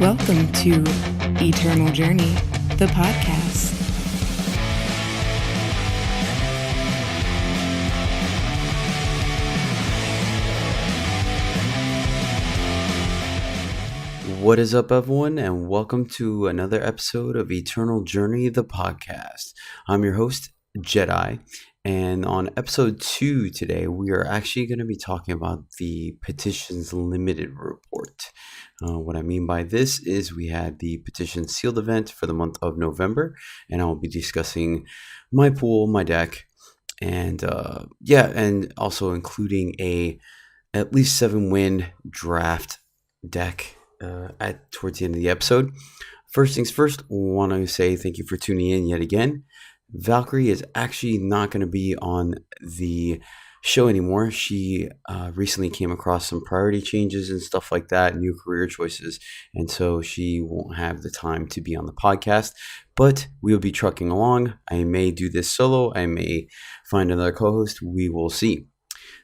Welcome to Eternal Journey, the podcast. What is up, everyone, and welcome to another episode of Eternal Journey, the podcast. I'm your host, Jedi, and on episode 2 today, we are actually going to be talking about the Petitions Limited Report. What I mean by this is we had the Petition Sealed event for the month of November, and I'll be discussing my pool, my deck, and and also including at least 7-win draft deck towards the end of the episode. First things first, want to say thank you for tuning in yet again. Valkyrie is actually not going to be on the show anymore. She recently came across some priority changes and stuff like that, new career choices, and so she won't have the time to be on the podcast, but we'll be trucking along. I may do this solo, I may find another co-host, we will see.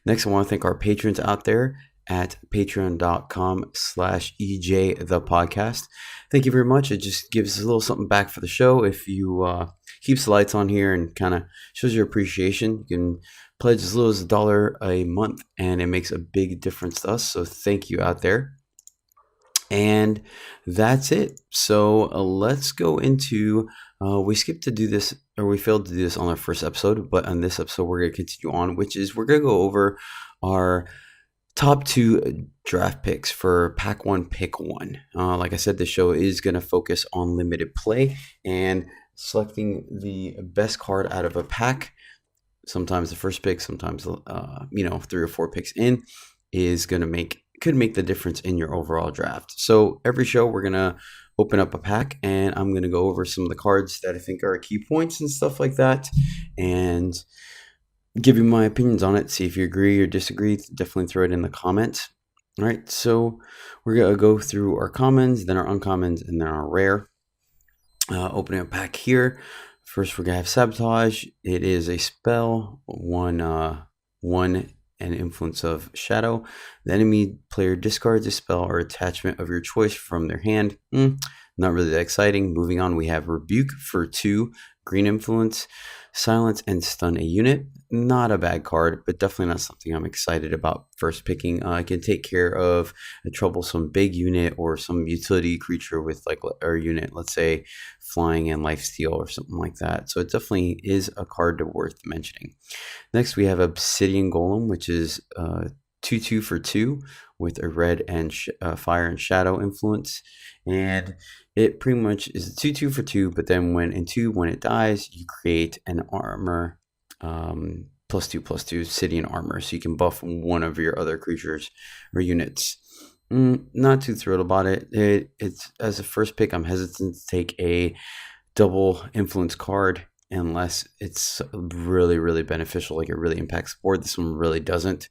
Next, I want to thank our patrons out there at patreon.com/EJthePodcast. Thank you very much. It just gives a little something back for the show. If you keeps the lights on here and kind of shows your appreciation, you can pledge as little as $1 a month, and it makes a big difference to us. So thank you out there. And that's it. So let's go into, we skipped to do this, or we failed to do this on our first episode, but on this episode, we're going to continue on, which is we're going to go over our top 2 draft picks for Pack 1, Pick 1. Like I said, the show is going to focus on limited play and selecting the best card out of a pack. Sometimes the first pick, sometimes 3 or 4 picks in is going to could make the difference in your overall draft. So every show we're going to open up a pack, and I'm going to go over some of the cards that I think are key points and stuff like that, and give you my opinions on it. See if you agree or disagree. Definitely throw it in the comments. All right, so we're going to go through our commons, then our uncommons, and then our rare. Opening a pack here. First, we're going to have Sabotage. It is a spell, one and influence of Shadow. The enemy player discards a spell or attachment of your choice from their hand. Not really that exciting. Moving on, we have Rebuke for 2, green influence, silence and stun a unit. Not a bad card, but definitely not something I'm excited about first picking. It can take care of a troublesome big unit or some utility creature with unit, let's say flying and lifesteal or something like that. So it definitely is a card worth mentioning. Next, we have Obsidian Golem, which is 2/2 for 2 with a red and fire and shadow influence. And it pretty much is a 2/2 for 2, but then when it dies, you create an armor +2/+2 obsidian armor, so you can buff one of your other creatures or units. Not too thrilled about it. It's as a first pick, I'm hesitant to take a double influence card unless it's really, really beneficial, like it really impacts the board. This one really doesn't.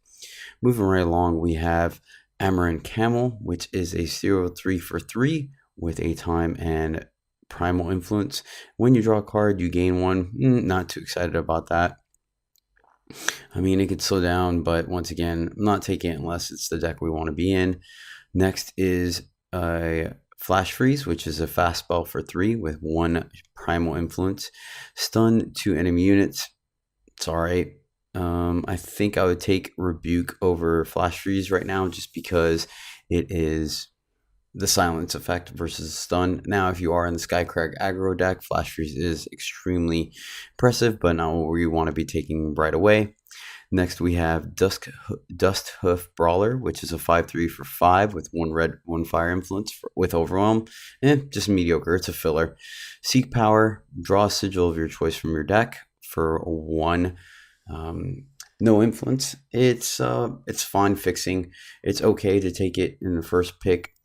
Moving right along, we have Amaran Camel, which is a 0/3 for 3 with a time and primal influence. When you draw a card, you gain 1. Not too excited about that. I mean, it could slow down, but once again, I'm not taking it unless it's the deck we want to be in. Next is a Flash Freeze, which is a fast spell for 3 with 1 primal influence. Stun 2 enemy units. It's alright. I think I would take Rebuke over Flash Freeze right now just because it is the silence effect versus stun. Now, if you are in the Skycrag aggro deck, Flash Freeze is extremely impressive, but not what we want to be taking right away. Next, we have Dust Hoof Brawler, which is a 5/3 for 5 with 1 red, 1 fire influence with Overwhelm. Just mediocre. It's a filler. Seek Power. Draw a sigil of your choice from your deck for 1. No influence. It's fine fixing. It's okay to take it in the first pick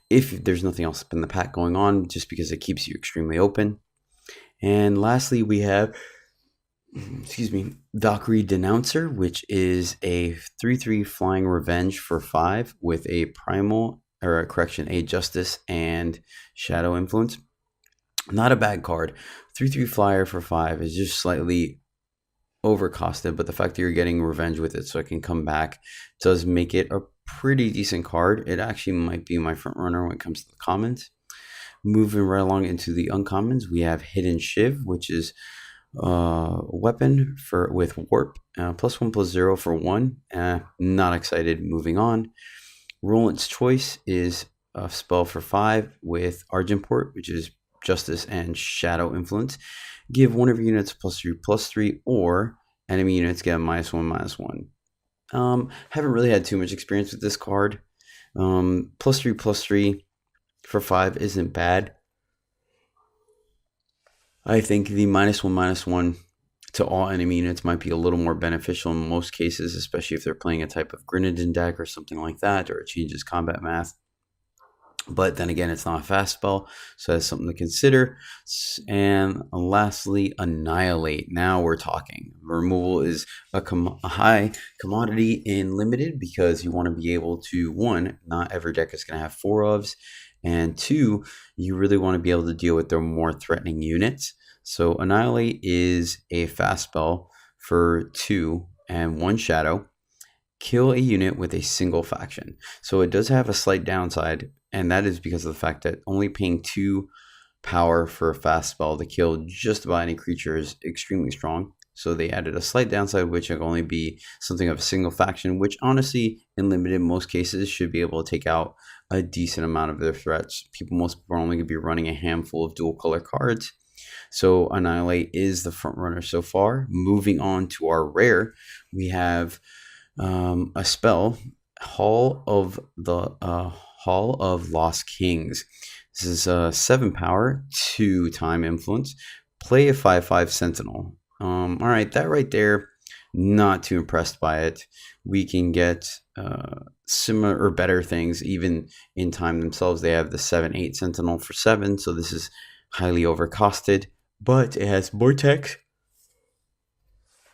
if there's nothing else in the pack going on, just because it keeps you extremely open. And lastly, we have Valkyrie Denouncer, which is a 3/3 flying revenge for 5 with a a justice and shadow influence. Not a bad card. 3/3 flyer for 5 is just slightly overcosted, but the fact that you're getting revenge with it so it can come back does make it a pretty decent card. It actually might be my front runner when it comes to the commons. Moving right along into the uncommons, we have Hidden Shiv, which is weapon for with warp, +1/+0 for 1. Not excited. Moving on. Roland's Choice is a spell for 5 with Argentport, which is Justice and Shadow Influence. Give one of your units +3/+3, or enemy units get a -1/-1. Haven't really had too much experience with this card. +3/+3 for 5 isn't bad. I think the -1/-1 to all enemy units might be a little more beneficial in most cases, especially if they're playing a type of Grenadin deck or something like that, or it changes combat math. But then again, it's not a fast spell, so that's something to consider. And lastly, Annihilate. Now we're talking. Removal is a high commodity in Limited because you want to be able to, 1, not every deck is going to have 4 ofs, and 2, you really want to be able to deal with their more threatening units. So Annihilate is a fast spell for 2 and 1 shadow. Kill a unit with a single faction. So it does have a slight downside, and that is because of the fact that only paying 2 power for a fast spell to kill just about any creature is extremely strong. So they added a slight downside, which can only be something of a single faction, which honestly, in Limited, most cases, should be able to take out a decent amount of their threats. Most people are only going to be running a handful of dual color cards. So Annihilate is the front runner so far. Moving on to our rare, we have a spell, Hall of Lost Kings. This is 7 power, 2 time influence. Play a 5/5 Sentinel. All right, that right there, not too impressed by it. We can get similar or better things even in time themselves. They have the 7/8 Sentinel for 7, so this is highly overcosted, but it has Vortex.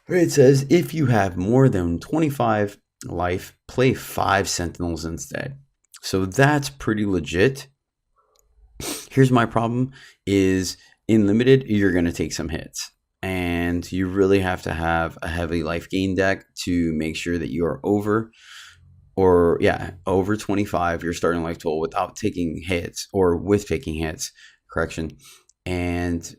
It says if you have more than 25 life, play 5 Sentinels instead. So that's pretty legit. Here's my problem is in Limited, you're going to take some hits. And you really have to have a heavy life gain deck to make sure that you are over 25, your starting life total without taking hits, or with taking hits, correction. And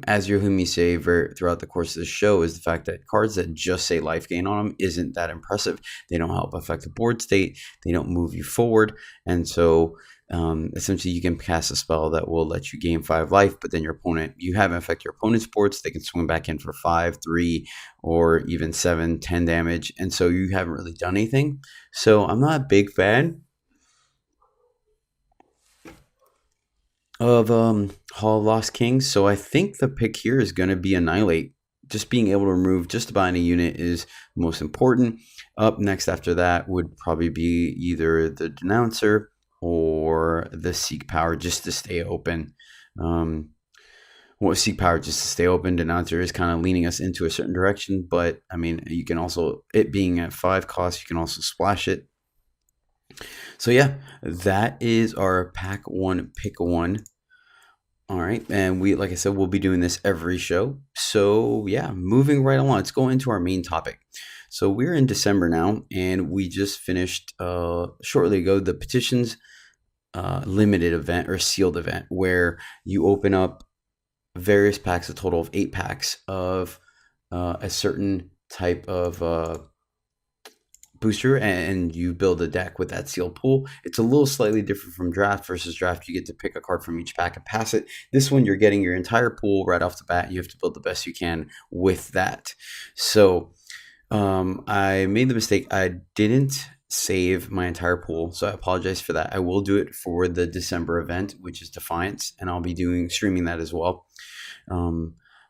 as you heard me say throughout the course of the show, is the fact that cards that just say life gain on them isn't that impressive. They don't help affect the board state. They don't move you forward. And so essentially you can cast a spell that will let you gain 5 life, but then you haven't affected your opponent's board, so they can swing back in for 5, 3, or even 7, 10 damage. And so you haven't really done anything. So I'm not a big fan of Hall of Lost Kings. So I think the pick here is going to be Annihilate. Just being able to remove just about any unit is most important. Up next after that would probably be either the Denouncer or the Seek Power, just to stay open. Seek Power just to stay open. Denouncer is kind of leaning us into a certain direction, but I mean, you can also, it being at 5 cost, you can also splash it. So yeah, that is our pack 1 pick 1. All right, and like I said, we'll be doing this every show. So yeah, moving right along, let's go into our main topic. So we're in December now, and we just finished shortly ago the Petitions limited event or sealed event, where you open up various packs, a total of 8 packs of a certain type of booster, and you build a deck with that sealed pool. It's a little slightly different from draft. Versus draft, you get to pick a card from each pack and pass it. This one, you're getting your entire pool right off the bat. You have to build the best you can with that. So I made the mistake. I didn't save my entire pool, so I apologize for that. I will do it for the December event, which is Defiance, and I'll be streaming that as well.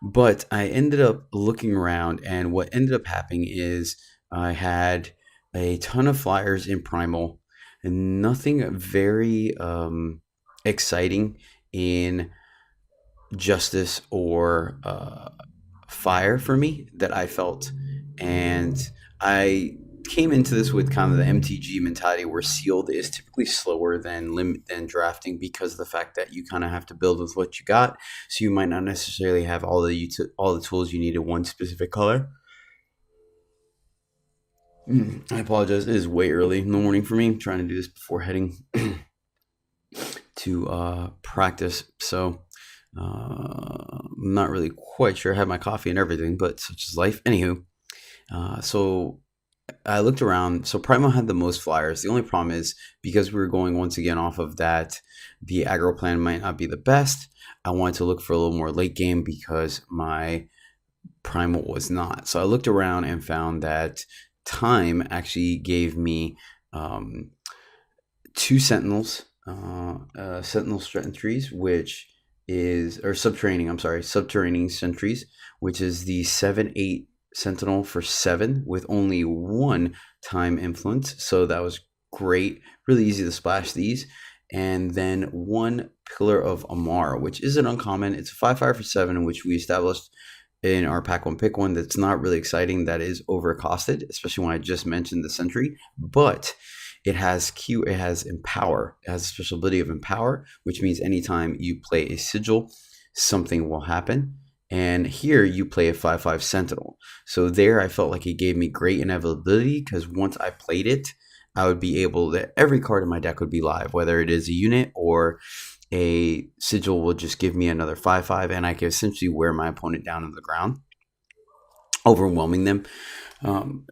But I ended up looking around, and what ended up happening is I had a ton of flyers in Primal, and nothing very exciting in Justice or Fire for me that I felt. And I came into this with kind of the MTG mentality, where sealed is typically slower than drafting, because of the fact that you kind of have to build with what you got. So you might not necessarily have all the tools you need in one specific color. I apologize. It is way early in the morning for me. I'm trying to do this before heading to practice. So I'm not really quite sure. I had my coffee and everything, but such is life. Anywho, so I looked around. So Primo had the most flyers. The only problem is because we were going once again off of that, the aggro plan might not be the best. I wanted to look for a little more late game because my Primal was not. So I looked around and found that Time actually gave me um, two Sentinels, Sentinel Sentries, which is, or Subterranean, I'm sorry, Subterranean Sentries, which is the 7/8 Sentinel for 7 with only one time influence. So that was great. Really easy to splash these. And then one Pillar of Amar, which isn't uncommon. It's a 5/5 for 7, which we established in our pack one pick one. That's not really exciting. That is overcosted, especially when I just mentioned the Sentry. But it has it has Empower. It has a special ability of Empower, which means anytime you play a sigil, something will happen. And here you play a 5/5 Sentinel. So there I felt like it gave me great inevitability because once I played it, I would be able to, every card in my deck would be live, whether it is a unit or a sigil will just give me another 5/5, and I can essentially wear my opponent down on the ground, overwhelming them.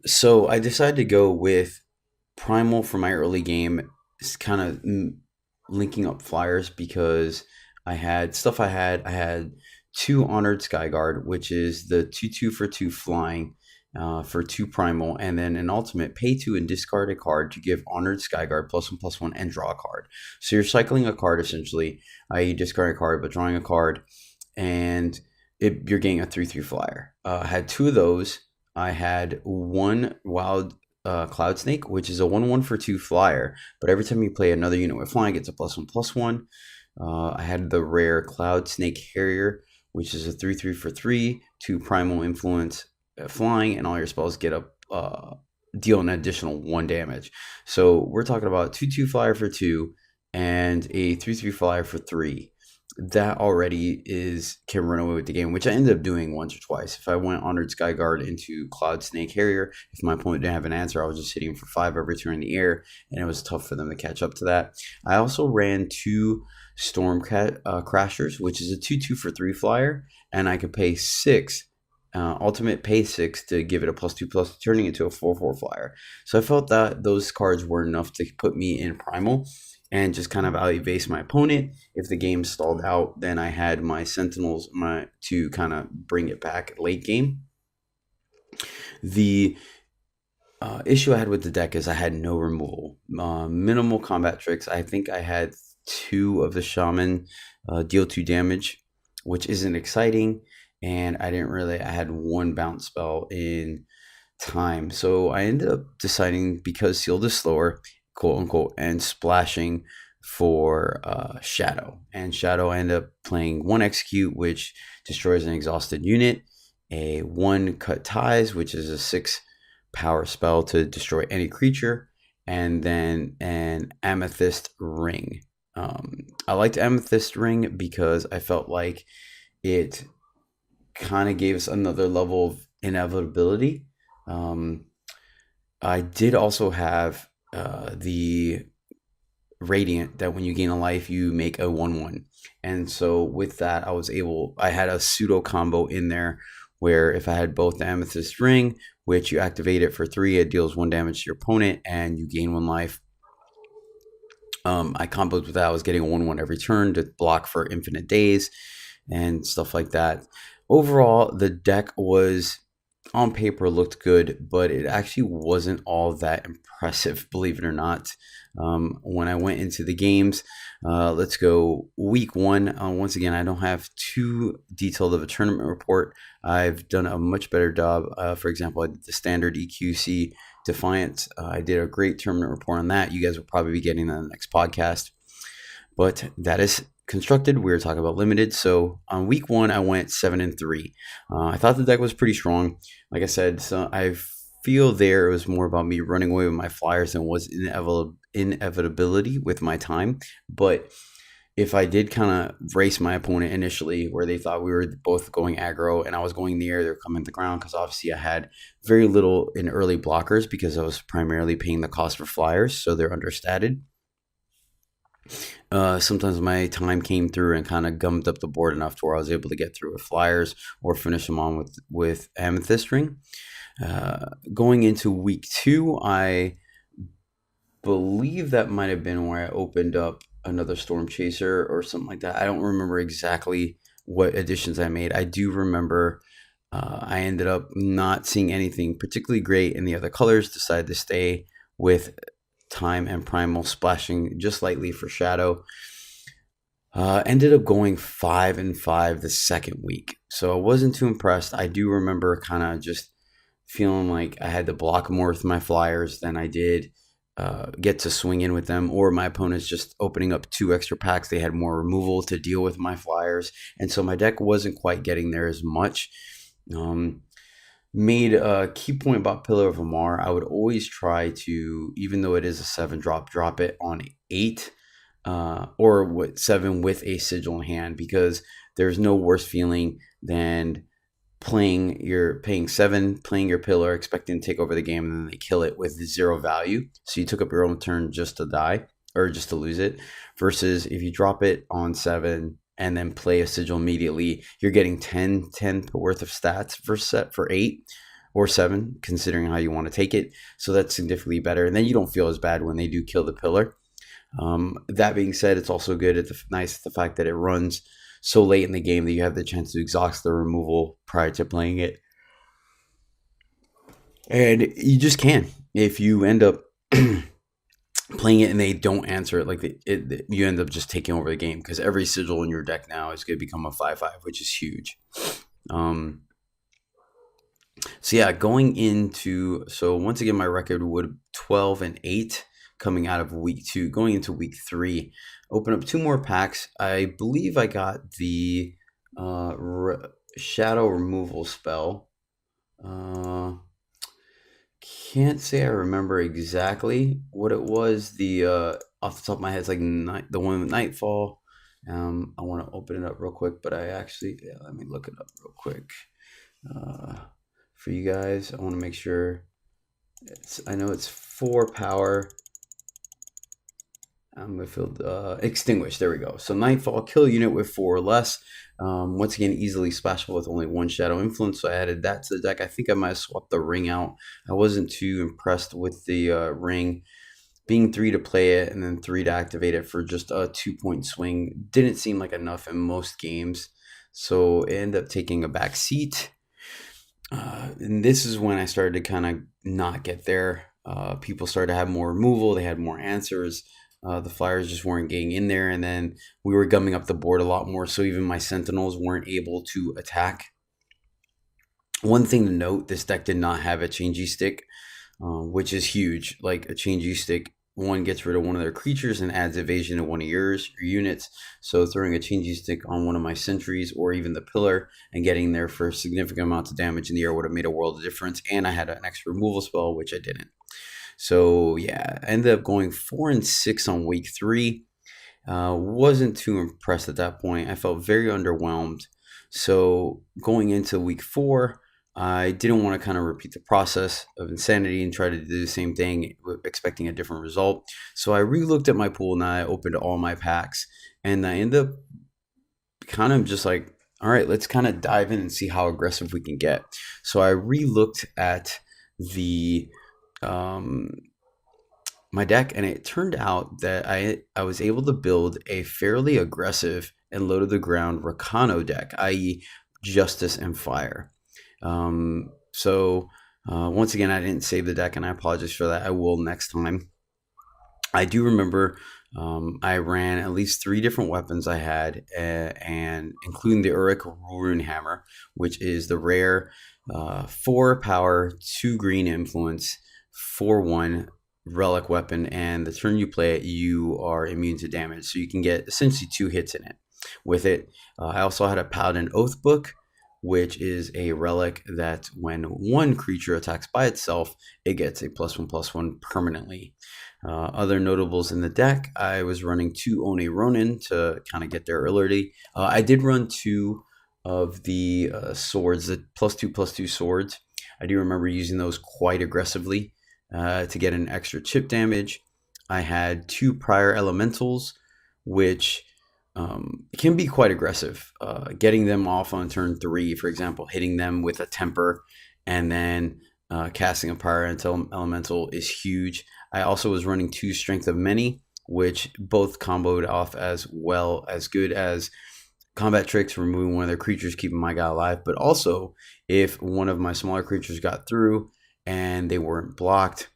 So I decided to go with Primal for my early game. It's kind of linking up flyers because I had stuff. I had two Honored Skyguard, which is the 2/2 for 2 flying. For 2 primal, and then an ultimate, pay 2 and discard a card to give Honored Skyguard +1/+1 and draw a card. So you're cycling a card essentially, i.e. discarding a card but drawing a card, and you're getting a 3/3 flyer. I had two of those. I had one Wild Cloud Snake, which is a 1/1 for 2 flyer, but every time you play another unit with flying, it's a +1/+1. I had the rare Cloud Snake Harrier, which is a 3/3 for 3, 2 primal influence, flying, and all your spells get a deal an additional 1 damage. So we're talking about 2/2 flyer for 2 and a 3/3 flyer for 3. That already can run away with the game, which I ended up doing once or twice. If I went Honored Skyguard into Cloud Snake Harrier, if my opponent didn't have an answer, I was just hitting for 5 every turn in the air, and it was tough for them to catch up to that. I also ran 2 Storm Crashers, which is a 2/2 for 3 flyer, and I could pay 6 ultimate, pay 6 to give it a +2/+2, turning into a 4/4 flyer. So I felt that those cards were enough to put me in Primal and just kind of out-evade my opponent. If the game stalled out, then I had my Sentinels to kind of bring it back late game. The issue I had with the deck is I had no removal. Minimal combat tricks. I think I had 2 of the Shaman deal 2 damage, which isn't exciting. And I had 1 bounce spell in Time. So I ended up deciding, because Sealed is slower, quote unquote, and splashing for Shadow. And Shadow, I ended up playing 1 Execute, which destroys an exhausted unit, a 1 Cut Ties, which is a 6 power spell to destroy any creature, and then an Amethyst Ring. I liked Amethyst Ring because I felt like it kind of gave us another level of inevitability. I did also have the Radiant, that when you gain a life, you make a 1/1. And so with that, I had a pseudo combo in there where if I had both the Amethyst Ring, which you activate it for 3, it deals 1 damage to your opponent and you gain 1 life. I comboed with that. I was getting a 1/1 every turn to block for infinite days and stuff like that. Overall, the deck was, on paper, looked good, but it actually wasn't all that impressive, believe it or not. When I went into the games, let's go week 1. Once again, I don't have too detailed of a tournament report. I've done a much better job. For example, I did the standard EQC Defiance. I did a great tournament report on that. You guys will probably be getting that in the next podcast. But that is constructed. We were talking about limited. So on week 1, I went 7-3. I thought the deck was pretty strong. Like I said, so I feel there it was more about me running away with my flyers than was inevitability with my time. But if I did kind of race my opponent initially, where they thought we were both going aggro and I was going in the air, they're coming to the ground, because obviously I had very little in early blockers because I was primarily paying the cost for flyers, so they're understated. Sometimes my time came through and kind of gummed up the board enough to where I was able to get through with flyers or finish them on with amethyst ring. Going into week 2, I believe that might have been where I opened up another Storm Chaser or something like that. I don't remember exactly what additions I made. I do remember I ended up not seeing anything particularly great in the other colors, decided to stay with Time and Primal, splashing just lightly for Shadow. Ended up going 5-5 the second week, so I wasn't too impressed. I do remember kind of just feeling like I had to block more with my flyers than I did get to swing in with them, or my opponents just opening up 2 extra packs. They had more removal to deal with my flyers, and so my deck wasn't quite getting there as much. Made a key point about Pillar of Amar. I would always try to, even though it is a 7-drop, drop it on 8 or with 7 with a sigil in hand, because there's no worse feeling than paying 7, playing your pillar, expecting to take over the game, and then they kill it with 0 value. So you took up your own turn just to die or just to lose it, versus if you drop it on 7 and then play a sigil immediately, you're getting 10 worth of stats for 8 or 7, considering how you want to take it. So that's significantly better, and then you don't feel as bad when they do kill the pillar. That being said, it's also good. It's nice the fact that it runs so late in the game that you have the chance to exhaust the removal prior to playing it. And you just can. If you end up playing it and they don't answer it, like you end up just taking over the game, because every sigil in your deck now is going to become a 5/5, which is huge. So yeah, so once again, my record would 12-8 coming out of week 2. Going into week 3, open up 2 more packs. I believe I got the shadow removal spell. Can't say I remember exactly what it was. The off the top of my head, it's like the one with Nightfall. I want to open it up real quick, but let me look it up real quick for you guys. I want to make sure. I know it's 4 power. I'm going to fill Extinguish. There we go. So Nightfall, kill unit with 4 or less. Once again, easily splashable with only 1 Shadow Influence. So I added that to the deck. I think I might have swapped the ring out. I wasn't too impressed with the ring. Being 3 to play it and then 3 to activate it for just a 2-point swing didn't seem like enough in most games. So it ended up taking a back seat. And this is when I started to kind of not get there. People started to have more removal. They had more answers. The flyers just weren't getting in there, and then we were gumming up the board a lot more, so even my sentinels weren't able to attack. One thing to note, this deck did not have a changey stick, which is huge. Like, a changey stick, one gets rid of one of their creatures and adds evasion to one of your units. So throwing a changey stick on one of my sentries or even the pillar and getting there for significant amounts of damage in the air would have made a world of difference, and I had an extra removal spell, which I didn't. So yeah, I ended up going 4-6 on week 3. Wasn't too impressed at that point. I felt very underwhelmed. So going into week 4, I didn't want to kind of repeat the process of insanity and try to do the same thing, expecting a different result. So I re-looked at my pool and I opened all my packs, and I ended up kind of just like, all right, let's kind of dive in and see how aggressive we can get. So I re-looked at my deck, and it turned out that I was able to build a fairly aggressive and low to the ground Rakano deck, i.e. Justice and Fire. Once again, I didn't save the deck, and I apologize for that. I will next time. I do remember I ran at least 3 different weapons I had, and including the Uruk Rune Hammer, which is the rare 4 power, 2 green influence, 4/1 relic weapon, and the turn you play it, you are immune to damage. So you can get essentially 2 hits in it with it. I also had a Paladin Oath book, which is a relic that when one creature attacks by itself, it gets a +1/+1 permanently. Other notables in the deck, I was running 2 Oni Ronin to kind of get there early. I did run 2 of the swords, the +2/+2 swords. I do remember using those quite aggressively to get an extra chip damage. I had 2 prior elementals, which can be quite aggressive. Getting them off on turn 3, for example, hitting them with a temper and then casting a prior elemental is huge. I also was running 2 Strength of Many, which both comboed off as well as good as combat tricks, removing one of their creatures, keeping my guy alive. But also, if one of my smaller creatures got through and they weren't blocked,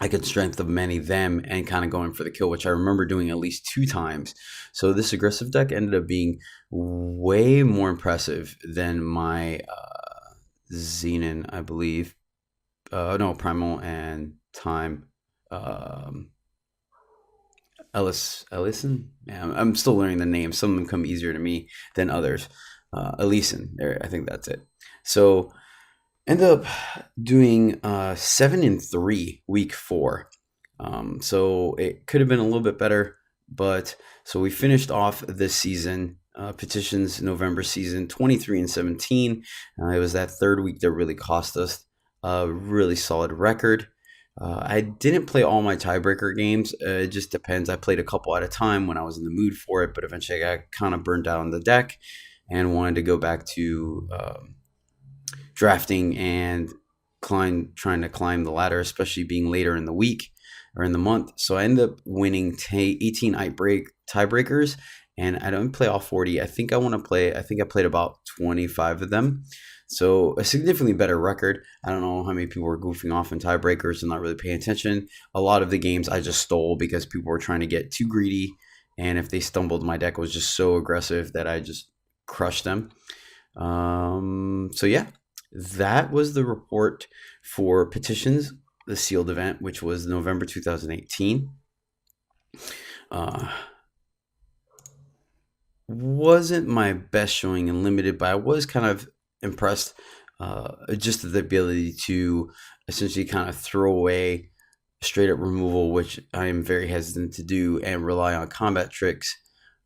I could Strength of Many them and kind of going for the kill, which I remember doing at least 2 times. So this aggressive deck ended up being way more impressive than my Xenon, I believe. No, Primal and Time. Ellison? Yeah, I'm still learning the names. Some of them come easier to me than others. Ellison, I think that's it. So ended up doing 7-3 week 4. So it could have been a little bit better, but so we finished off this season, Petitions November season, 23-17. It was that third week that really cost us a really solid record. I didn't play all my tiebreaker games. It just depends. I played a couple at a time when I was in the mood for it, but eventually I got kind of burned out on the deck and wanted to go back to drafting and trying to climb the ladder, especially being later in the week or in the month. So I ended up winning 18 tiebreakers, and I don't play all 40. I think I played about 25 of them. So a significantly better record. I don't know how many people were goofing off in tiebreakers and not really paying attention. A lot of the games I just stole because people were trying to get too greedy, and if they stumbled, my deck was just so aggressive that I just crushed them. So yeah, that was the report for Petitions, the sealed event, which was November 2018. Wasn't my best showing in limited, but I was kind of impressed just at the ability to essentially kind of throw away straight up removal, which I am very hesitant to do, and rely on combat tricks.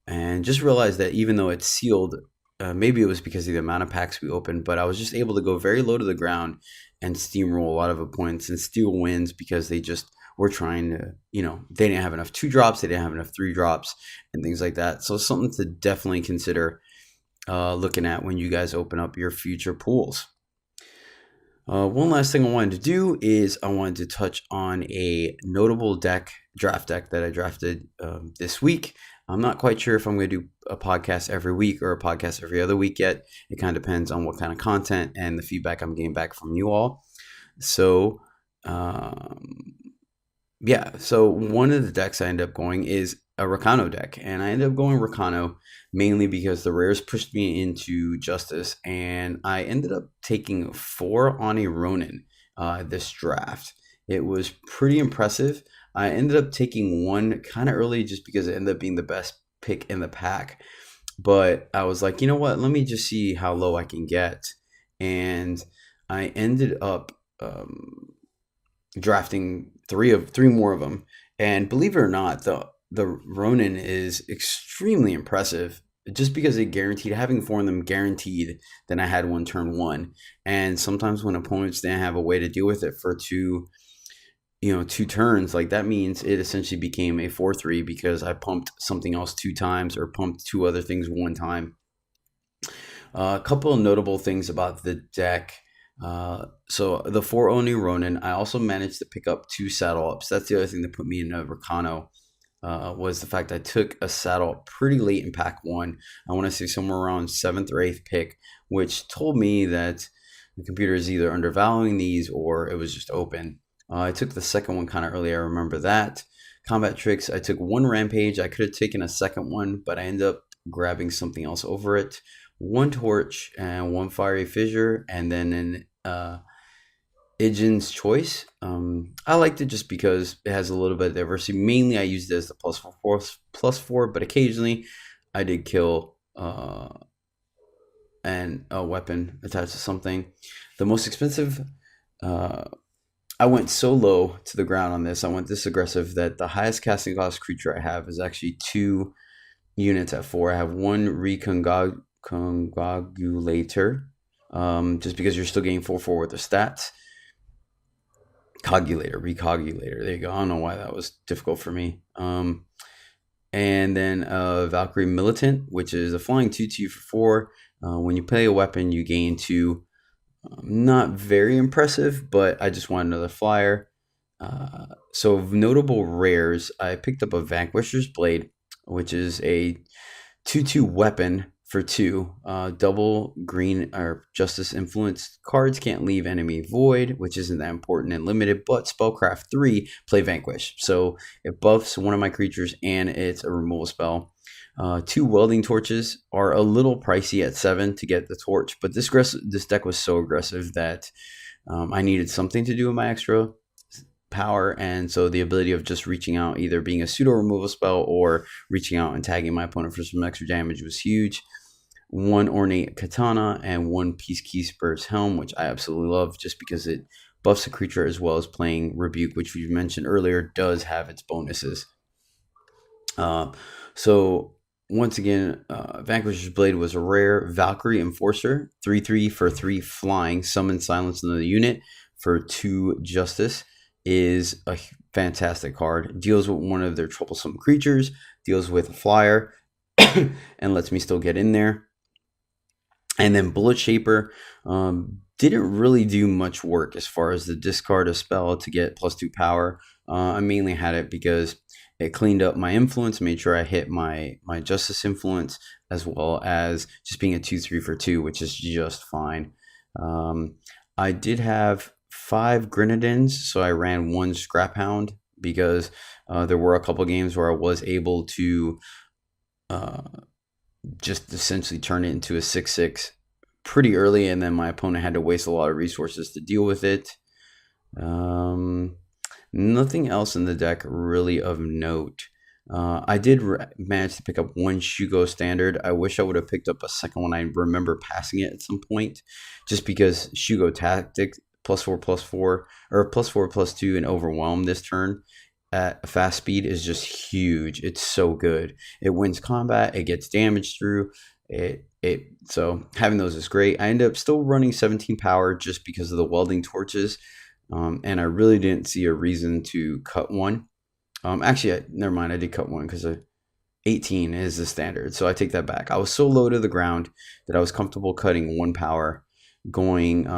And just realize that even though it's sealed, maybe it was because of the amount of packs we opened, but I was just able to go very low to the ground and steamroll a lot of opponents and steal wins because they just were trying to, they didn't have enough 2-drops, they didn't have enough 3-drops, and things like that. So something to definitely consider looking at when you guys open up your future pools. One last thing I wanted to do is I wanted to touch on a notable draft deck that I drafted this week. I'm not quite sure if I'm going to do a podcast every week or a podcast every other week yet. It kind of depends on what kind of content and the feedback I'm getting back from you all. So, so one of the decks I ended up going is a Rakano deck, and I ended up going Rakano mainly because the rares pushed me into Justice, and I ended up taking 4 Ani Ronin this draft. It was pretty impressive. I ended up taking 1 kind of early just because it ended up being the best pick in the pack, but I was like, you know what, let me just see how low I can get, and I ended up drafting 3 more of them, and believe it or not, the Ronin is extremely impressive just because it guaranteed, having 4 of them guaranteed, then I had 1 turn 1. And sometimes when opponents didn't have a way to deal with it for 2 turns, like that means it essentially became a 4/3 because I pumped something else 2 times or pumped 2 other things 1 time. A couple of notable things about the deck. So the 4 Oni Ronin, I also managed to pick up 2 saddle ups. That's the other thing that put me in a Rakano. Was the fact I took a saddle pretty late in pack 1. I want to say somewhere around 7th or 8th pick, which told me that the computer is either undervaluing these or it was just open. I took the second one kind of early. I remember that. Combat tricks, I took 1 rampage. I could have taken a second one, but I ended up grabbing something else over it. 1 torch and 1 fiery fissure, and then an Ijin's Choice. I liked it just because it has a little bit of diversity. Mainly I used it as the +4, but occasionally I did kill and a weapon attached to something. The most expensive I went so low to the ground on this. I went this aggressive that the highest casting cost creature I have is actually 2 units at 4. I have one Reconguagulator, just because you're still getting 4/4 with the stats. Recogulator. There you go. I don't know why that was difficult for me. And then Valkyrie Militant, which is a flying 2/2 for 4. When you play a weapon, you gain 2. Not very impressive, but I just want another flyer. So notable rares, I picked up a Vanquisher's Blade, which is a 2/2 weapon for 2. Double green or Justice Influence cards can't leave enemy void, which isn't that important and limited, but Spellcraft 3, play Vanquish. So it buffs one of my creatures and it's a removal spell. 2 Welding Torches are a little pricey at 7 to get the torch, but this deck was so aggressive that I needed something to do with my extra power, and so the ability of just reaching out, either being a pseudo removal spell or reaching out and tagging my opponent for some extra damage, was huge. 1 Ornate Katana and 1 Peacekeeper's Helm, which I absolutely love just because it buffs a creature as well as playing Rebuke, which we mentioned earlier does have its bonuses. So once again, Vanquisher's Blade was a rare. Valkyrie Enforcer, 3/3 for 3 flying, summon silence another unit for 2 justice, is a fantastic card. Deals with one of their troublesome creatures, deals with a flyer, and lets me still get in there. And then Bullet Shaper didn't really do much work as far as the discard a spell to get +2 power. I mainly had it because it cleaned up my influence, made sure I hit my justice influence, as well as just being a 2/3 for 2, which is just fine. I did have 5 Grenadins, so I ran 1 Scrap Hound because there were a couple games where I was able to just essentially turn it into a 6/6 pretty early, and then my opponent had to waste a lot of resources to deal with it. Nothing else in the deck really of note. I did manage to pick up 1 Shugo Standard. I wish I would have picked up a second one. I remember passing it at some point, just because Shugo Tactic +4/+4 or +4/+2 and Overwhelm this turn at fast speed is just huge. It's so good. It wins combat. It gets damage through it. So having those is great. I ended up still running 17 power just because of the Welding Torches. And I really didn't see a reason to cut one. Actually, never mind. I did cut one because 18 is the standard. So I take that back. I was so low to the ground that I was comfortable cutting 1 power, going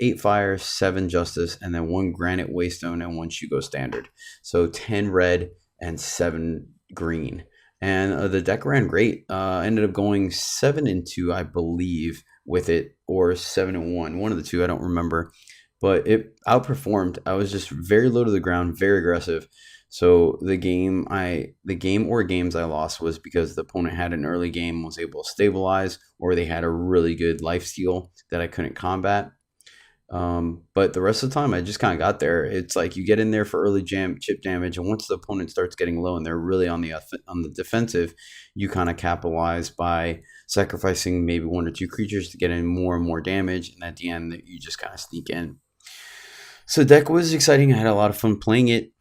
8 fire, 7 justice, and then 1 granite waystone and 1 Shugo Standard. So 10 red and 7 green. And the deck ran great. Ended up going 7-2, I believe, with it, or 7-1. One of the two, I don't remember. But it outperformed. I was just very low to the ground, very aggressive. So the game or games I lost was because the opponent had an early game, was able to stabilize, or they had a really good lifesteal that I couldn't combat. But the rest of the time, I just kind of got there. It's like you get in there for early chip damage, and once the opponent starts getting low and they're really on the defensive, you kind of capitalize by sacrificing maybe 1 or 2 creatures to get in more and more damage, and at the end, you just kind of sneak in. So the deck was exciting. I had a lot of fun playing it.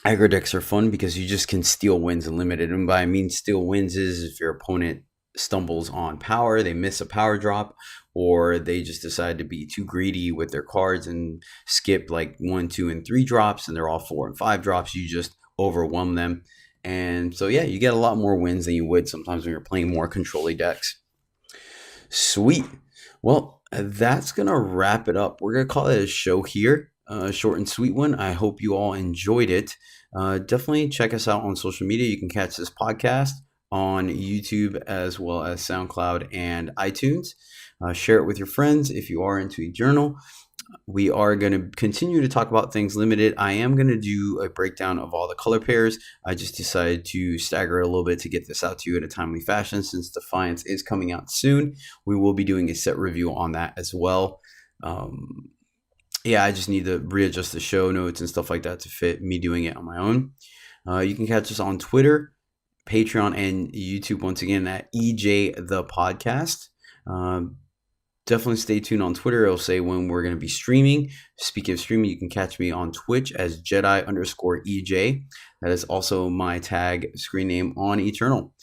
Aggro decks are fun because you just can steal wins and limit it. And by I mean steal wins is if your opponent stumbles on power, they miss a power drop, or they just decide to be too greedy with their cards and skip like 1, 2, and 3 drops, and they're all 4 and 5 drops. You just overwhelm them. And so, yeah, you get a lot more wins than you would sometimes when you're playing more control-y decks. Sweet. Well, that's going to wrap it up. We're going to call it a show here. A short and sweet one. I hope you all enjoyed it. Definitely check us out on social media. You can catch this podcast on YouTube as well as SoundCloud and iTunes. Share it with your friends if you are into Eternal. We are going to continue to talk about things limited. I am going to do a breakdown of all the color pairs. I just decided to stagger it a little bit to get this out to you in a timely fashion since Defiance is coming out soon. We will be doing a set review on that as well. I just need to readjust the show notes and stuff like that to fit me doing it on my own. You can catch us on Twitter, Patreon, and YouTube once again at EJthePodcast. definitely stay tuned on Twitter. It'll say when we're going to be streaming. Speaking of streaming, you can catch me on Twitch as Jedi_EJ. That is also my tag screen name on Eternal.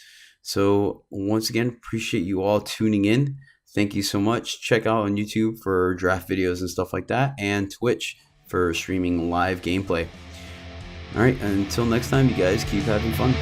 So once again, appreciate you all tuning in. Thank you so much. Check out on YouTube for draft videos and stuff like that, and Twitch for streaming live gameplay. All right, until next time, you guys keep having fun.